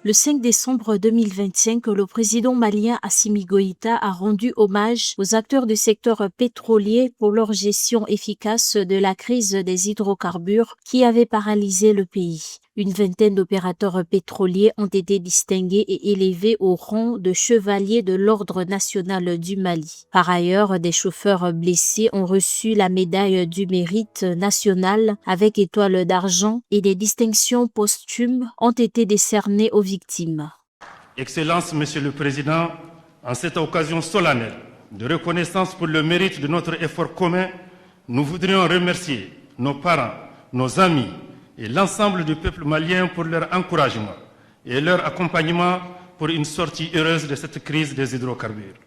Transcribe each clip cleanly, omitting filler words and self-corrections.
Le 5 décembre 2025, le président malien Assimi Goïta a rendu hommage aux acteurs du secteur pétrolier pour leur gestion efficace de la crise des hydrocarbures qui avait paralysé le pays. Une vingtaine d'opérateurs pétroliers ont été distingués et élevés au rang de chevaliers de l'Ordre national du Mali. Par ailleurs, des chauffeurs blessés ont reçu la médaille du mérite national avec étoile d'argent et des distinctions posthumes ont été décernées aux victimes. Excellences, Monsieur le Président, en cette occasion solennelle de reconnaissance pour le mérite de notre effort commun, nous voudrions remercier nos parents, nos amis et l'ensemble du peuple malien pour leur encouragement et leur accompagnement pour une sortie heureuse de cette crise des hydrocarbures.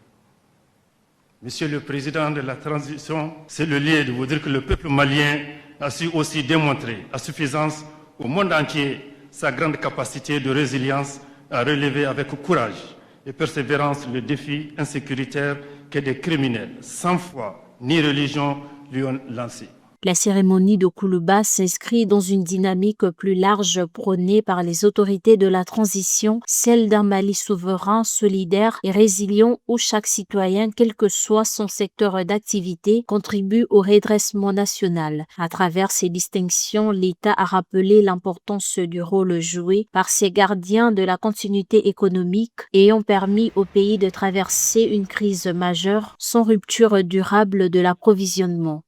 Monsieur le Président de la transition, c'est le lieu de vous dire que le peuple malien a su aussi démontrer à suffisance au monde entier sa grande capacité de résilience à relever avec courage et persévérance le défi insécuritaire que des criminels sans foi ni religion lui ont lancé. La cérémonie de Koulouba s'inscrit dans une dynamique plus large prônée par les autorités de la transition, celle d'un Mali souverain, solidaire et résilient où chaque citoyen, quel que soit son secteur d'activité, contribue au redressement national. À travers ces distinctions, l'État a rappelé l'importance du rôle joué par ces gardiens de la continuité économique ayant permis au pays de traverser une crise majeure sans rupture durable de l'approvisionnement.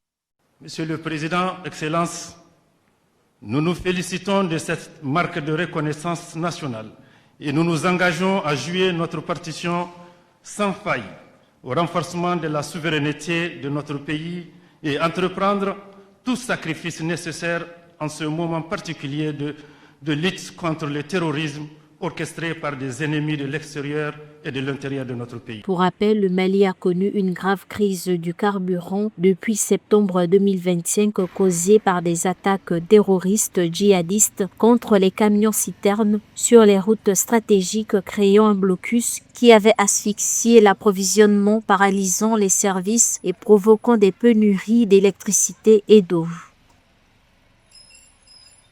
Monsieur le Président, Excellences, nous nous félicitons de cette marque de reconnaissance nationale et nous nous engageons à jouer notre partition sans faille au renforcement de la souveraineté de notre pays et entreprendre tout sacrifice nécessaire en ce moment particulier de lutte contre le terrorisme orchestré par des ennemis de l'extérieur et de l'intérieur de notre pays. Pour rappel, le Mali a connu une grave crise du carburant depuis septembre 2025 causée par des attaques terroristes djihadistes contre les camions-citernes sur les routes stratégiques, créant un blocus qui avait asphyxié l'approvisionnement, paralysant les services et provoquant des pénuries d'électricité et d'eau.